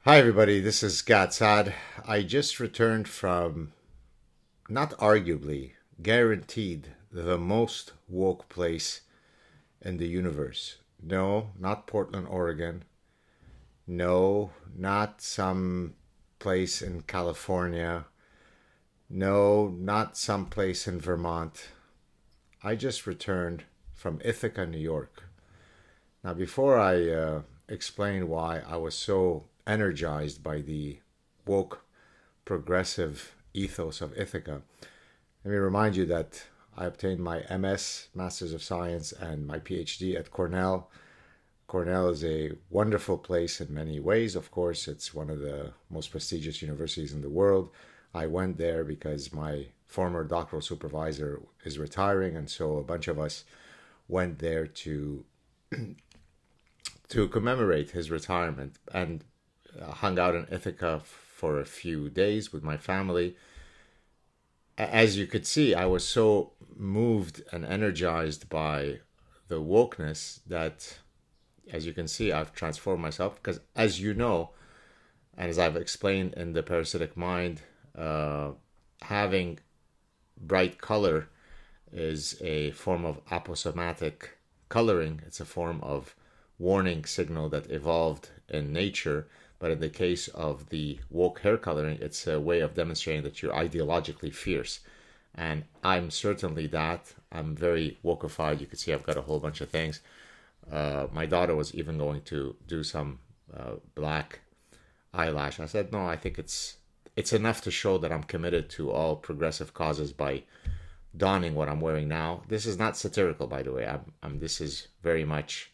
Hi, everybody. This is Saad. I just returned from, not arguably, guaranteed the most woke place in the universe. No, not Portland, Oregon. No, not some place in California. No, not some place in Vermont. I just returned from Ithaca, New York. Now, before I explain why I was so energized by the woke progressive ethos of Ithaca, let me remind you that I obtained my MS, Masters of Science, and my PhD at Cornell. Cornell is a wonderful place in many ways. Of course, it's one of the most prestigious universities in the world. I went there because my former doctoral supervisor is retiring, and so a bunch of us went there to commemorate his retirement and hung out in Ithaca for a few days with my family. As you could see, I was so moved and energized by the wokeness that, as you can see, I've transformed myself. Because, as you know, and as I've explained in the Parasitic Mind, having bright color is a form of aposematic coloring. It's a form of warning signal that evolved in nature. But in the case of the woke hair coloring, it's a way of demonstrating that you're ideologically fierce. And I'm certainly that. I'm very wokeified. You can see I've got a whole bunch of things. My daughter was even going to do some black eyelash. I said, no, I think it's enough to show that I'm committed to all progressive causes by donning what I'm wearing now. This is not satirical, by the way. This is very much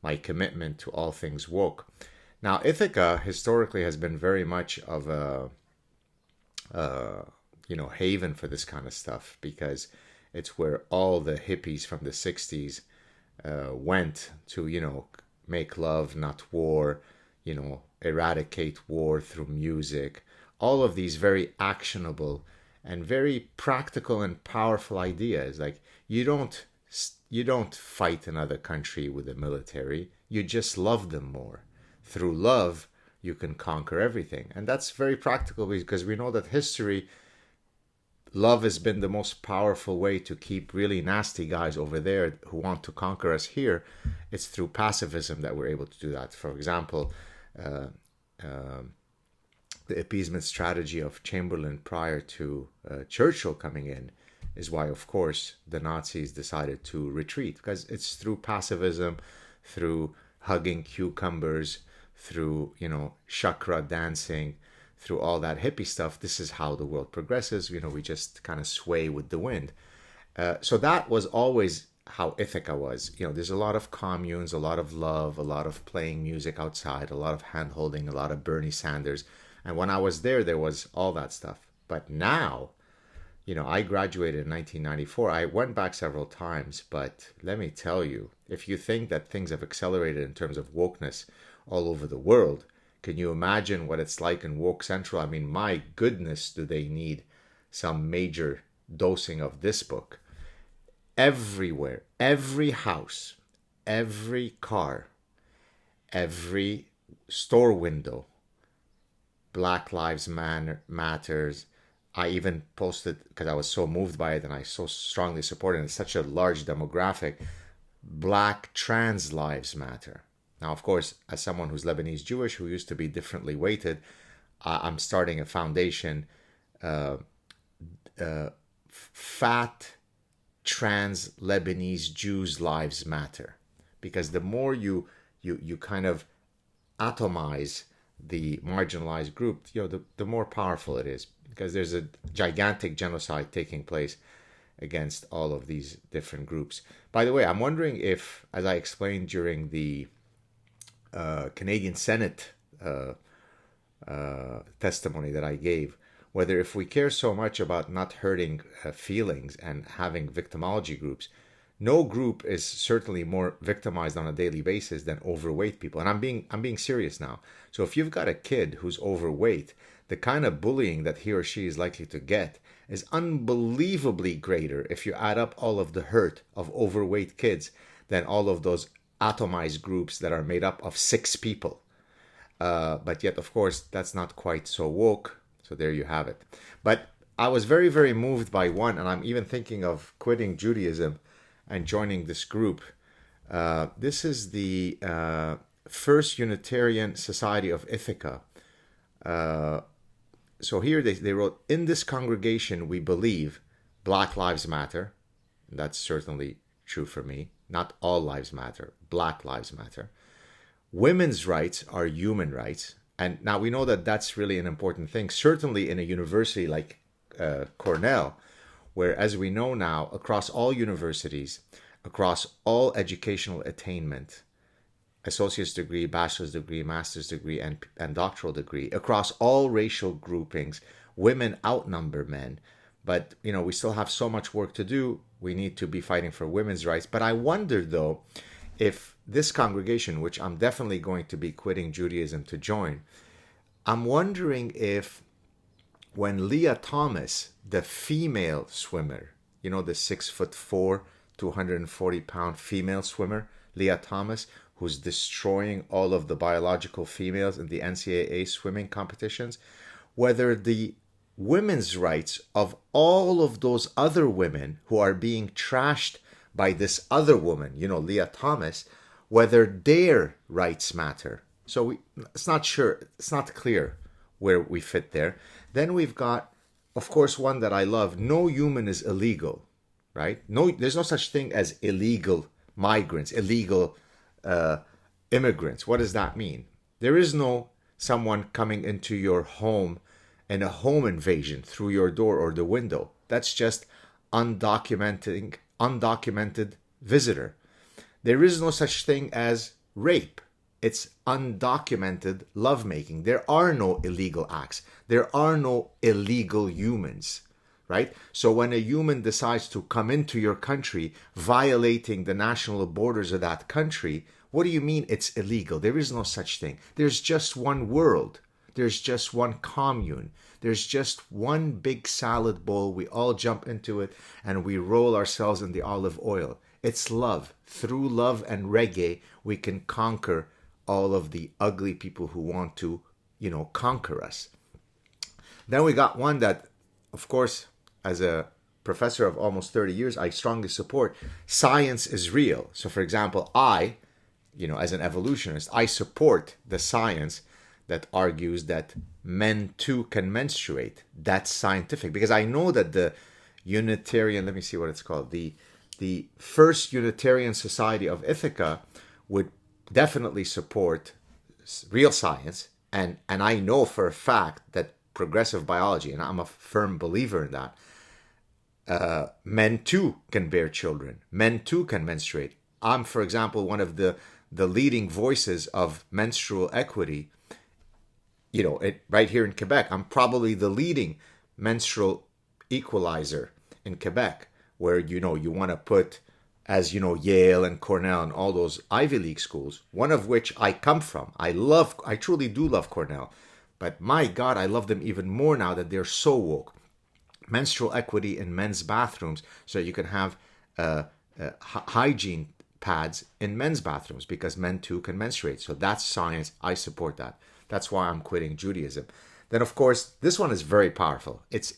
my commitment to all things woke. Now, Ithaca historically has been very much of a haven for this kind of stuff because it's where all the hippies from the 60s went to, make love, not war, eradicate war through music. All of these very actionable and very practical and powerful ideas. Like you don't fight another country with the military. You just love them more. Through love, you can conquer everything. And that's very practical because we know that history, love has been the most powerful way to keep really nasty guys over there who want to conquer us here. It's through pacifism that we're able to do that. For example, uh, uh, the appeasement strategy of Chamberlain prior to Churchill coming in is why, of course, the Nazis decided to retreat because it's through pacifism, through hugging cucumbers, through, chakra dancing, through all that hippie stuff. This is how the world progresses. We just kind of sway with the wind. So that was always how Ithaca was. There's a lot of communes, a lot of love, a lot of playing music outside, a lot of hand holding, a lot of Bernie Sanders. And when I was there, there was all that stuff. But now, I graduated in 1994. I went back several times, but let me tell you, if you think that things have accelerated in terms of wokeness all over the world, can you imagine what it's like in Woke Central? I mean, my goodness, do they need some major dosing of this book? Everywhere, every house, every car, every store window, Black Lives Matters. I even posted because I was so moved by it and I so strongly support it. It's such a large demographic. Black trans lives matter. Now, of course, as someone who's Lebanese Jewish who used to be differently weighted, I'm starting a foundation. Uh, Fat trans Lebanese Jews lives matter, because the more you kind of atomize the marginalized group, the more powerful it is, because there's a gigantic genocide taking place against all of these different groups. By the way, I'm wondering if, as I explained during the Canadian Senate testimony that I gave, whether if we care so much about not hurting feelings and having victimology groups, no group is certainly more victimized on a daily basis than overweight people. And I'm being serious now. So if you've got a kid who's overweight, the kind of bullying that he or she is likely to get is unbelievably greater if you add up all of the hurt of overweight kids than all of those atomized groups that are made up of six people. But yet, of course, that's not quite so woke. So there you have it. But I was very, very moved by one, and I'm even thinking of quitting Judaism and joining this group. This is the First Unitarian Society of Ithaca. So here they wrote, in this congregation we believe Black Lives Matter. That's certainly true for me. Not all lives matter. Black lives matter. Women's rights are human rights. And now we know that that's really an important thing, certainly in a university like Cornell, where, as we know now, across all universities, across all educational attainment, associate's degree, bachelor's degree, master's degree, and doctoral degree, across all racial groupings, women outnumber men. But, we still have so much work to do. We need to be fighting for women's rights. But I wonder, though, if this congregation, which I'm definitely going to be quitting Judaism to join, I'm wondering if when Leah Thomas, the female swimmer, the 6'4", 240-pound female swimmer, Leah Thomas, who's destroying all of the biological females in the NCAA swimming competitions, whether the women's rights of all of those other women who are being trashed by this other woman, Leah Thomas, whether their rights matter. So it's not sure, it's not clear where we fit there. Then we've got, of course, one that I love, no human is illegal, right? No, there's no such thing as illegal migrants, illegal immigrants. What does that mean? There is no someone coming into your home in a home invasion through your door or the window. That's just undocumented visitor. There is no such thing as rape. It's undocumented lovemaking. There are no illegal acts. There are no illegal humans, right? So when a human decides to come into your country, violating the national borders of that country, what do you mean it's illegal? There is no such thing. There's just one world. There's just one commune. There's just one big salad bowl. We all jump into it and we roll ourselves in the olive oil. It's love. Through love and reggae, we can conquer all of the ugly people who want to, conquer us. Then we got one that, of course, as a professor of almost 30 years, I strongly support. Science is real. So, for example, I, as an evolutionist, I support the science that argues that men too can menstruate. That's scientific, because I know that the Unitarian, let me see what it's called, the First Unitarian Society of Ithaca would definitely support real science, and I know for a fact that progressive biology, and I'm a firm believer in that, men too can bear children, men too can menstruate. I'm, for example, one of the leading voices of menstrual equity, right here in Quebec. I'm probably the leading menstrual equalizer in Quebec, where, you want to put, as Yale and Cornell and all those Ivy League schools, one of which I come from. I truly do love Cornell, but my God, I love them even more now that they're so woke. Menstrual equity in men's bathrooms, so you can have hygiene pads in men's bathrooms, because men too can menstruate. So that's science. I support that. That's why I'm quitting Judaism. Then, of course, this one is very powerful. It's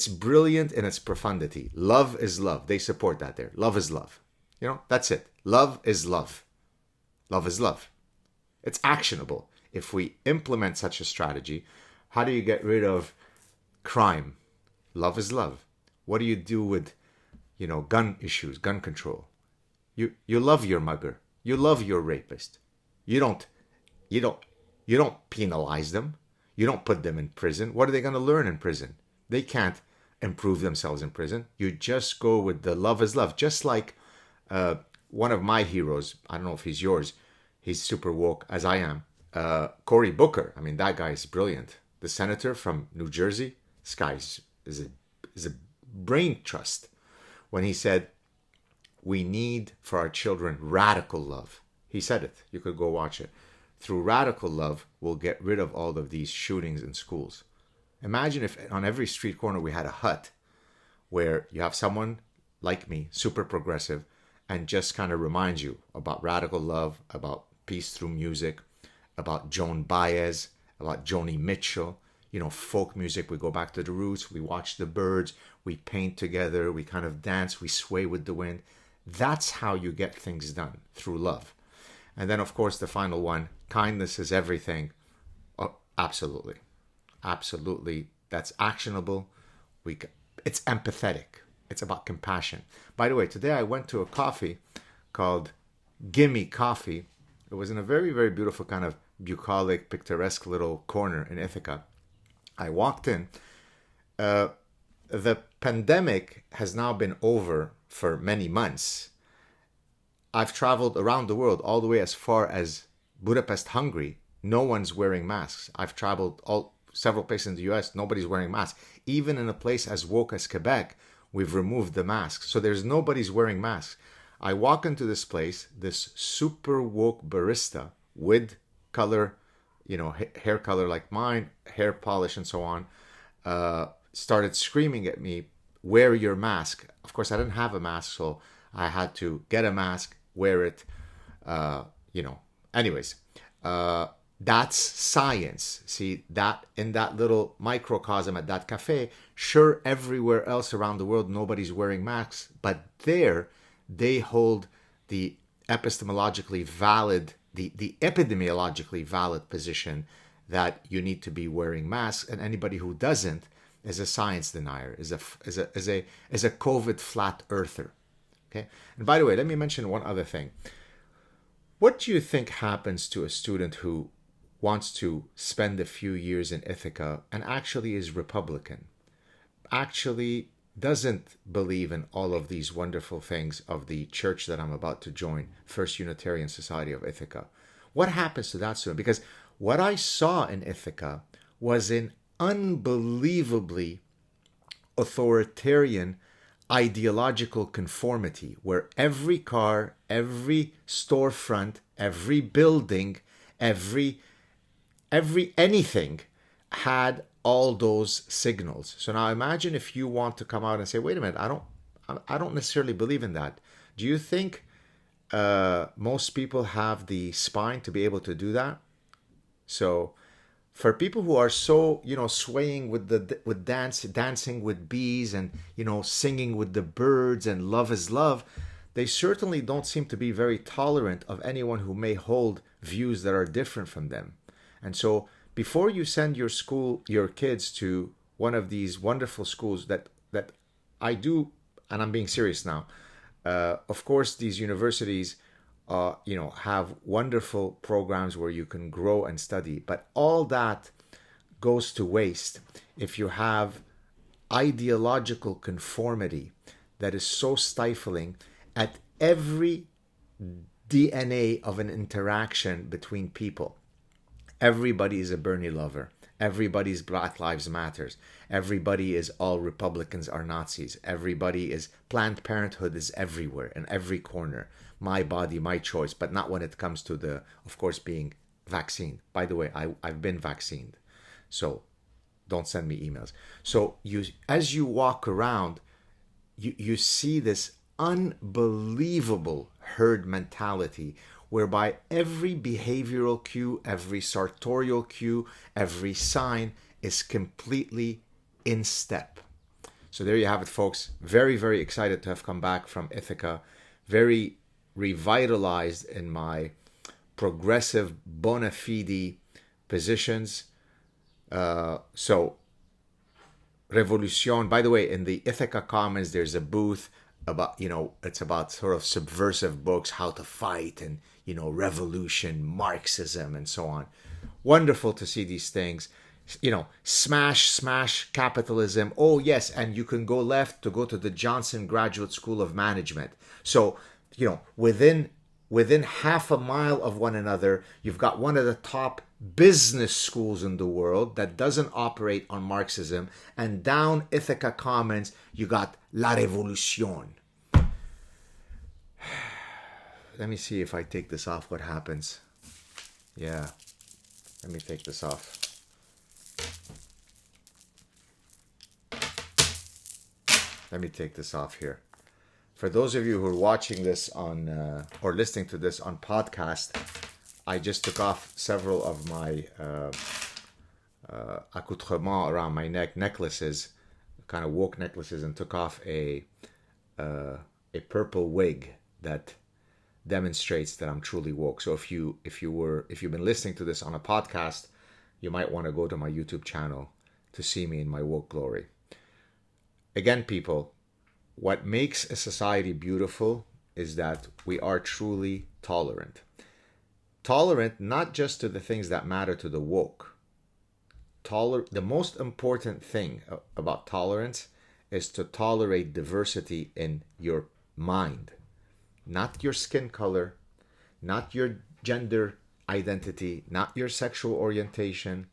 brilliant in its profundity. Love is love. They support that there. Love is love. That's it. Love is love. Love is love. It's actionable. If we implement such a strategy, how do you get rid of crime? Love is love. What do you do with, gun issues, gun control? You love your mugger. You love your rapist. You don't penalize them. You don't put them in prison. What are they going to learn in prison? They can't improve themselves in prison. You just go with the love is love. Just like one of my heroes, I don't know if he's yours, he's super woke as I am, Cory Booker. I mean, that guy is brilliant. The senator from New Jersey, this guy is a brain trust. When he said, we need for our children radical love. He said it. You could go watch it. Through radical love, we'll get rid of all of these shootings in schools. Imagine if on every street corner we had a hut where you have someone like me, super progressive, and just kind of reminds you about radical love, about peace through music, about Joan Baez, about Joni Mitchell, folk music. We go back to the roots, we watch the birds, we paint together, we kind of dance, we sway with the wind. That's how you get things done, through love. And then, of course, the final one, kindness is everything. Oh, absolutely. Absolutely. That's actionable. It's empathetic. It's about compassion. By the way, today I went to a coffee called Gimme Coffee. It was in a very, very beautiful kind of bucolic, picturesque little corner in Ithaca. I walked in. The pandemic has now been over for many months. I've traveled around the world, all the way as far as Budapest, Hungary. No one's wearing masks. I've traveled several places in the US. Nobody's wearing masks. Even in a place as woke as Quebec, we've removed the masks. So there's nobody's wearing masks. I walk into this place, this super woke barista with color, hair color like mine, hair polish and so on, started screaming at me, wear your mask. Of course, I didn't have a mask, so I had to get a mask, wear it, Anyways, that's science. See, that in that little microcosm at that cafe, sure, everywhere else around the world, nobody's wearing masks, but there they hold the epistemologically valid, the epidemiologically valid position that you need to be wearing masks, and anybody who doesn't is a science denier, is a COVID flat earther. Okay. And by the way, let me mention one other thing. What do you think happens to a student who wants to spend a few years in Ithaca and actually is Republican, actually doesn't believe in all of these wonderful things of the church that I'm about to join, First Unitarian Society of Ithaca? What happens to that student? Because what I saw in Ithaca was an unbelievably authoritarian ideological conformity, where every car, every storefront, every building, every anything had all those signals. So now imagine if you want to come out and say, wait a minute, I don't necessarily believe in that. Do you think most people have the spine to be able to do that? So for people who are so, swaying with dancing with bees and, singing with the birds and love is love, they certainly don't seem to be very tolerant of anyone who may hold views that are different from them. And so before you send your kids to one of these wonderful schools that I do, and I'm being serious now, of course, these universities have wonderful programs where you can grow and study, but all that goes to waste if you have ideological conformity that is so stifling at every DNA of an interaction between people. Everybody is a Bernie lover. Everybody's Black Lives Matters. Everybody is all Republicans are Nazis. Everybody is Planned Parenthood is everywhere in every corner. My body, my choice, but not when it comes to of course, being vaccinated. By the way, I've been vaccinated, so don't send me emails. So as you walk around, you see this unbelievable herd mentality, whereby every behavioral cue, every sartorial cue, every sign is completely in step. So there you have it, folks. Very, very excited to have come back from Ithaca. Very revitalized in my progressive bona fide positions. So Revolution, by the way, in the Ithaca Commons, there's a booth about, it's about sort of subversive books, how to fight and, revolution, Marxism, and so on. Wonderful to see these things. Smash capitalism. Oh, yes, and you can go left to go to the Johnson Graduate School of Management. So, within half a mile of one another, you've got one of the top business schools in the world that doesn't operate on Marxism, and down Ithaca Commons, you got La Revolution. Let me see if I take this off, what happens. Yeah, let me take this off. Let me take this off here. For those of you who are watching this on or listening to this on podcast, I just took off several of my accoutrements around my neck, necklaces, kind of woke necklaces, and took off a purple wig that demonstrates that I'm truly woke. So if you've been listening to this on a podcast, you might want to go to my YouTube channel to see me in my woke glory. Again, people, what makes a society beautiful is that we are truly tolerant. Tolerant not just to the things that matter to the woke. The most important thing about tolerance is to tolerate diversity in your mind. Not your skin color, not your gender identity, not your sexual orientation,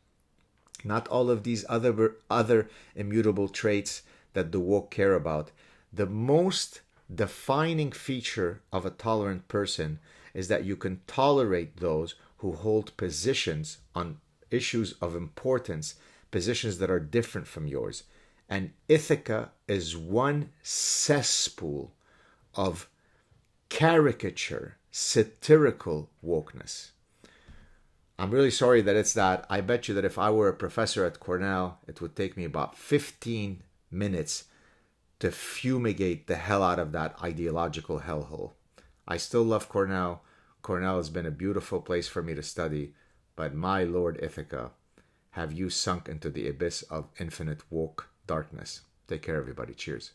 not all of these other immutable traits that the woke care about. The most defining feature of a tolerant person is that you can tolerate those who hold positions on issues of importance, positions that are different from yours. And Ithaca is one cesspool of caricature, satirical wokeness. I'm really sorry that it's that. I bet you that if I were a professor at Cornell, it would take me about 15 minutes to fumigate the hell out of that ideological hellhole. I still love Cornell. Cornell has been a beautiful place for me to study, but my Lord Ithaca, have you sunk into the abyss of infinite woke darkness? Take care, everybody. Cheers.